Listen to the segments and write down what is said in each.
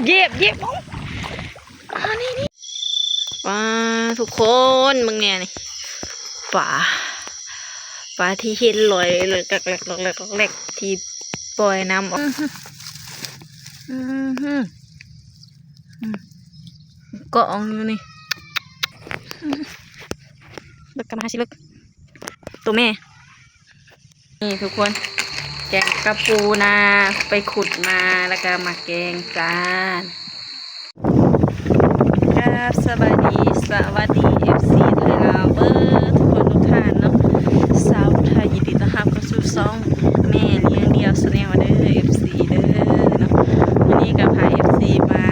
เย็บนี่ว้าทุกคนมึงเนี่ยนี่ป่าที่เห็นลอยเลยกักแหลกที่ปล่อยน้ำออกก็อองอยู่นี่ลึกกันมาสิลึกตัวแม่นี่ทุกคนแกงกระปูนาไปขุดมาแล้วก็มาแกงจานครับสวัสดีFC ไทยลาวทุกคนทุกท่านเนาะสาวไทยยินดีต้อนรับเข้าสู่ช่องแม่เลี้ยงเดียวแนลเด้อ FC เด้อเนาะวันนี้ก็พา FC มา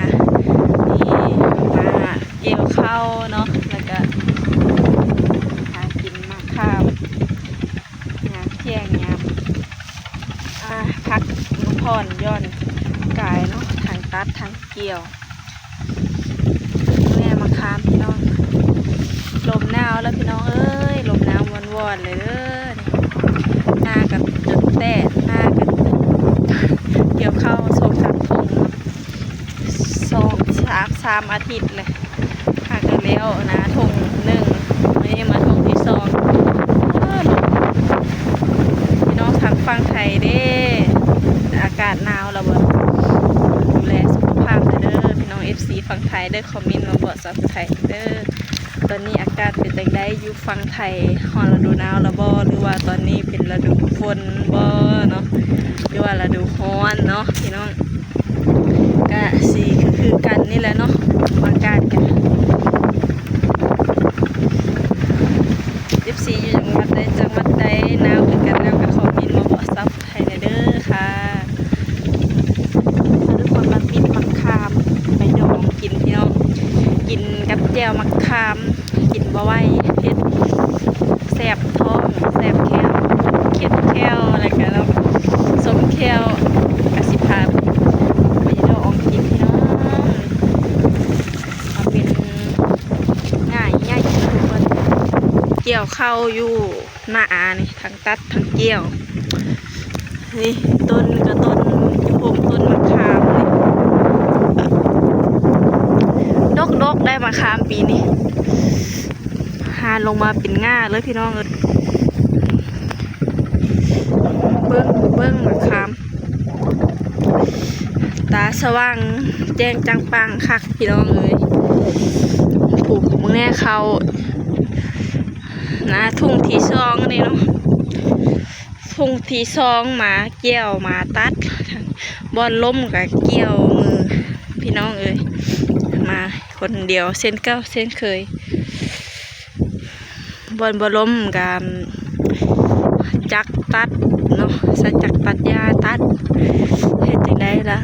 เกี่ยวข้าวเนาะแล้วก็หากินมะขามยามเที่ยงยามพักผ่อนย่อนกายเนาะทางตัดทางเกี่ยวแม่มะขามพี่น้องลมหนาวแล้วพี่น้องเอ้ยลมหนาววอนๆเลยเด้อหน้ากับจนแตกหน้ากับเกี่ยวข้าว2-3 ถุง2-3 อาทิตย์เลยหากันแล้วนะถุง1นี่มาถุงที่2พี่น้องทางฝั่งไทยเด้อากาศหนาวแล้วบ่ดูแลสุขภาพเด้อพี่น้อง FC ฝั่งไทยได้คอมเมนต์มาบอกสาวไทยเด้อตอนนี้อากาศเป็นจังได๋อยู่ฝั่งไทยฮอดฤดูหนาวแล้วบ่หรือว่าตอนนี้เป็นฤดูฝนบ่เนาะหรือว่าฤดูร้อนเนาะพี่น้องก็สิคือกันนี่แหละเนาะอากาศกัน FC อยู่จังหวัดใดหนาวคือกันแล้วก็คอมเมนต์มาบอกสาวไทยเด้อค่ะทุกคนมาปิดมะขามไปดองกินพี่น้องกินกับแจ่วมะขามกินบ่ไหวเผ็ดแซ่บท้องแซ่บแก้วเค็มแก้วอะไรกันแล้วสมแก้วกสิพาไปดองกินพี่น้องมาเป็นง่ายทุกคนเกี่ยวเข้าอยู่หน้านี่ทั้งตัดทั้งเกี่ยวนี่ต้นกับต้นอยู่ผมต้นมะขามนี่ดกได้มะขามปีนี้หาลงมาเป็นง่าเลยพี่น้องเบิ้งมะขามตาสว่างแจ้งจังปังคักพี่น้องเลยปลูกมึงแน่เขานะทุ่งที่2นี่เนาะทุ่งที่2มาเกี่ยวมาตัดบอลล้มกับเกี่ยวมือพี่น้องเอ้ยมาคนเดียวเส้นเก้าเส้นเคยบอลล้มกับจักตัดเนาะใส่จักตัดยาตัดเฮ็ดจังได๋ล่ะ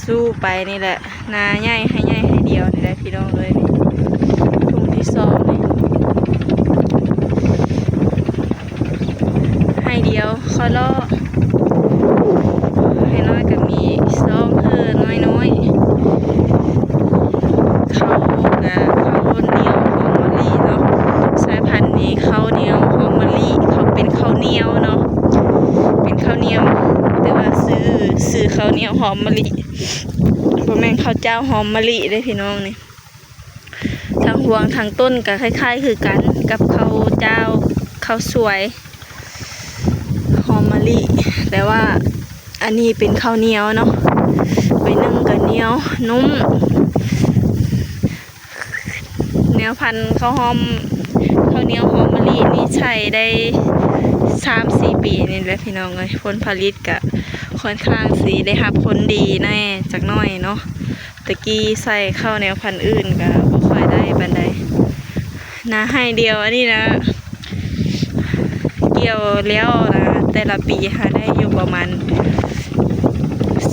สู้ไปนี่แหละนาใหญ่ให้เดียวนี่แหละพี่น้องเอ้ยทุ่งที่2นี่ให้เดียวขอล้อให้น้อยก็มี2น้อยเขาเหนียวหอมมะลิเนาะสายพันธุ์นี้ข้าวเหนียวหอมมะลิเขาเป็นข้าวเหนียวเนาะเป็นข้าวเหนียวแต่ว่าซื้อข้าวเหนียวหอมมะลิบ่แม่นข้าวเจ้าหอมมะลิเด้พี่น้องนี่ทางห่วงทางต้นก็คล้ายๆคือกันกับข้าวเจ้าข้าวสวยหอมมะลิแต่ว่าอันนี้เป็นข้าวเหนียวเนาะไปนึ่งกับเหนียวนุ่มแนวพันธุ์ข้าวเหนียวหอมมะลินี่ใช้ได้3-4 ปีนี่แหละพี่น้องเลยผลผลิตก็ค่อนข้างสีได้รับผลดีแน่จักหน่อยเนาะตะกี้ใส่ข้าวแนวพันธุ์อื่นก็บ่ค่อยได้ปานใดนะให้เดียวอันนี้นะเกี่ยวแล้วนะแต่ละปีหาได้อยู่ประมาณ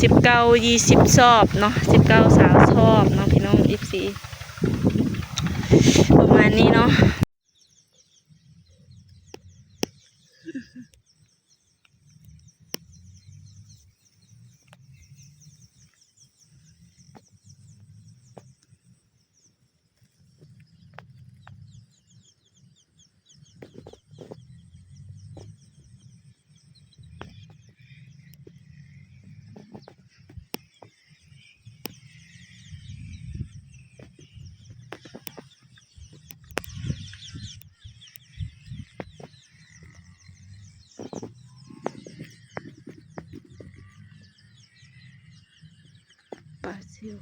19-20 ซอบเนาะ19-20 ซอบเนาะพี่น้อง14ประมาณนี้เนาะ ซิว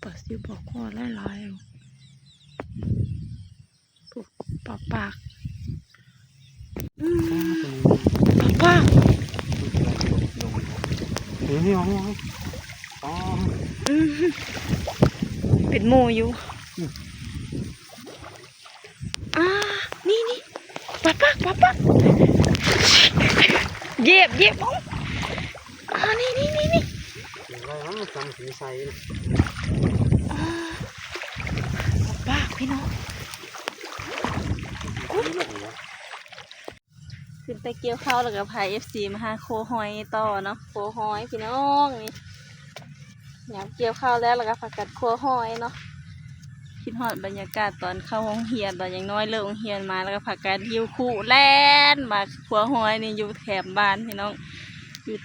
ปลาซิวบอกคอหลายๆปุ๊บปากปากปากนี่อ๋อเป็นโมอยู่นี่ปากเหยียบนี่อะไรมันจำสีใสปากพี่น้องขึ้นไปเกี่ยวข้าวแล้วกับพาย FC มาหาโคหอยต่อเนาะโคหอยพี่น้องนี่ยามเกี่ยวข้าวแล้วก็ผักกัดโคหอยเนาะคิดฮอดบรรยากาศตอนเข้าห้องเรียนตอนยังน้อยเลิกห้องเรียนมาแล้วก็ผักกัดหิวคู่แล่นมาโคหอยนี่อยู่แถมบ้านพี่น้องอยู่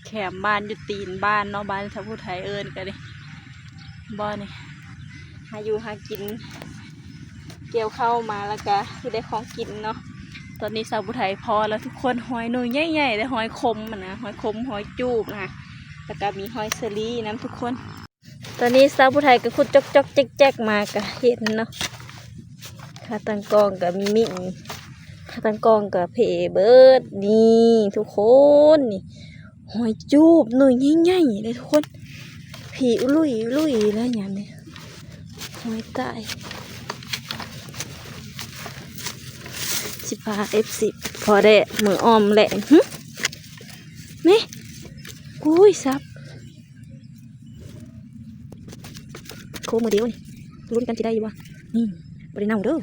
แถมบ้านอยู่ตีนบ้านเนาะบ้านชาวผู้ไทยเอิญกันดิบ่อนี่หาอยู่หากินเกี่ยวข้าวมาแล้วก็ที่ได้ของกินเนาะตอนนี้ชาวผู้ไทยพอแล้วทุกคนหอยหนุ่ยใหญ่ๆได้หอยคมมันนะหอยคมหอยจูบนะแล้วก็มีหอยเซรี่น้ำทุกคนตอนนี้ชาวผู้ไทยก็ขุดจอกแจ๊กมาก็เห็นเนาะขาตังกองกับมีมิ่งขาตังกองกับเพเบิร์ดนี่ทุกคนนี่หอยจูบหนุ่ยใหญ่ๆเลยทุกคนผีลุยแล้วอย่างนี้หอยตาย15F10พอได้มือออมแหละนี่อุ้ยซับโคมือเดียวนี่ลุ้นกันจะได้อยู่วะนี่บริเน่าเด้อ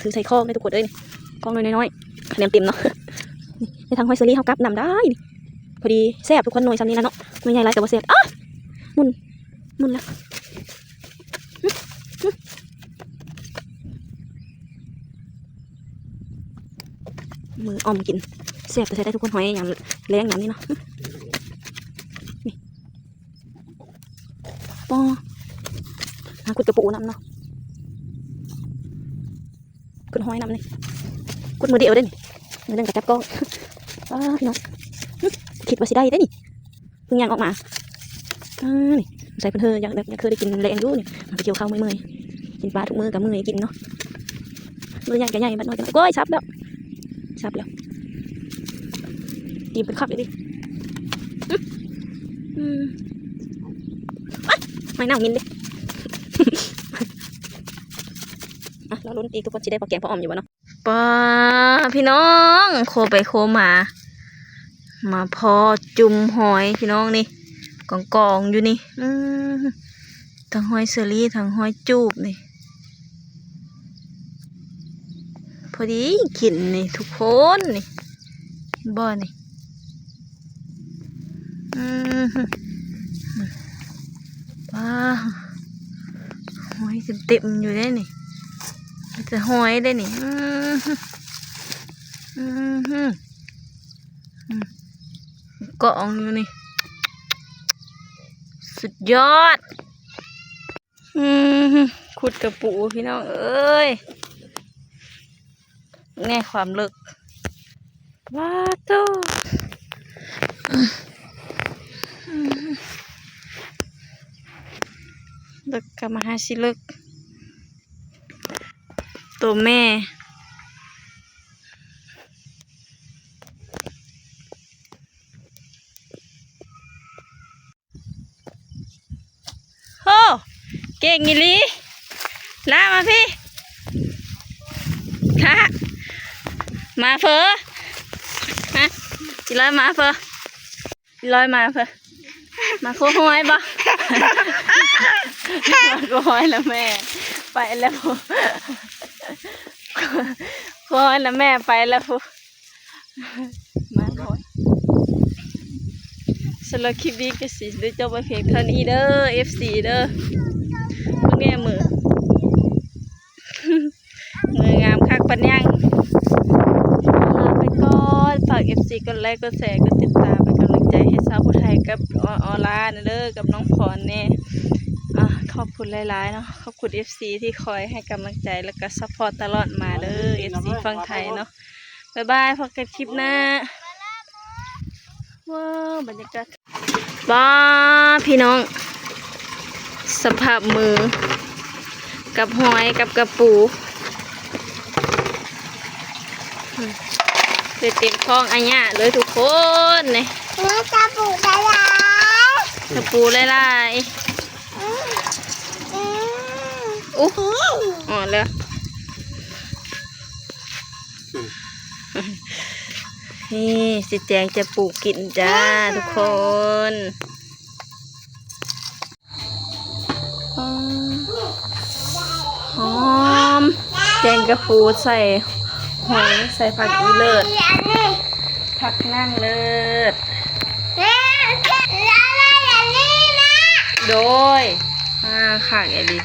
ซื้อใส่คล้องได้ทุกคนเลยนี่คล้องน้อยๆคะแนนเต็มเนาะนี่ในทางหอยเซอรี่เขากับนำได้นี่พอดีแซ่บทุกคนหน่วยซ้ำนี้นะเนาะไม่ใหญ่ไรแต่ว่าแซ่บมุนแล้วมืออมกินแซ่บแต่ใช้ได้ทุกคนหอยอย่างแรงอย่างนี้เนาะนี่ปอหากุดกระปูน้ำเนาะกุดหอยน้ำนี่กุดมือเดียวได้นี่มือหนึ่งกับจับก้องพี่น้องคิดว่าสิได้ได้นี่เพิ่งย่างออกมานี่ใส่เพื่อนเธอยังเคยได้กินแรงรู้นี่ไปเกี่ยวข้าวเมื่อยกินปลาทุกมือกับมือกินเนาะมือใหญ่กับใหญ่บ้านน้อยกันก้อยซับแล้วตีเป็นขับเลยดิไม่น่ากินดิเราลุ้นอีกทุกคนจะได้พอแกงพอออมอยู่วะเนาะป้าพี่น้องโคไปโคมาพอจุ่มหอยพี่น้องนี่กองอยู่นี่ทั้งหอยเซอรี่ทั้งหอยจูบนี่พอดีกินนี่ทุกคนนี่บ่อนี่ว้าหอยเต็มอยู่ได้นี่จะหอยได้นี่กองอยู่นี่สุดยอดขุดกระปูพี่น้องเอ้ยแง่ความลึกว้าโตลึกกับมหาชิลึกตัวแม่โอ้เก่งอีหลีลามาพี่ฮะมาเฟอฮะจิร้อยมาเฟอร้อยมาเฟอมาโคหอยบ่มาโคหอยแล้วแม่ไปแล้วโคหอยแล้วแม่ไปแล้วมาโคหอยสำหรับคลิปนี้ก็สิได้จบไปเพียงเท่านี้เด้อ FC เด้อแง่มืองามคักปัญญังลาไปก่อนฝาก FC กดไลค์กดแชร์กดติดตามเป็นกำลังใจให้สาวผู้ไทยกับออลาเด้อกับน้องพรเนี่ยขอบคุณหลายๆเนาะขอบคุณ FC ที่คอยให้กำลังใจแล้วก็ซัพพอร์ตตลอดมาเด้อ FC ฝั่งไทยเนาะบ๊ายบายพบกันคลิปหน้าว้าวบรรยากาศ ป้าพี่น้องสภาพมือกับหอยกับกระปูเลยเต็มท้องอันเนี้ยเลยทุกคนนี่ มันจะปลูกอะไร กระปูหลายๆอู้อ๋อเลยนี่สิแจงจะปลูกกินจ้าทุกคนหอมแกงกระปูใส่หอยใส่ผักอีเลิศผักนั่งเลิศโดยค่ะไอ้ดิ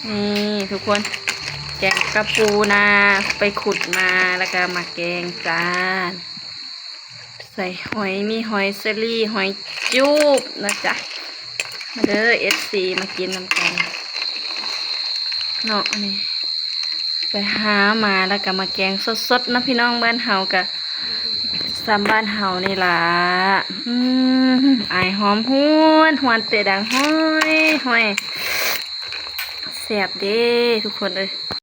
นี่ทุกคนแกงกระปูนาไปขุดมาแล้วก็มาแกงจานใส่หอยมีหอยเซรี่หอยจูบนะจ๊ะมาเด้อ FC มากินน้ำกันเนาะนี่ไปหามาแล้วก็มาแกงสดๆนะพี่น้องบ้านเฮากะสามบ้านเฮานี่ล่ะอายหอมหวนหวนเตะดังห้อยแซ่บเด้ทุกคนเลย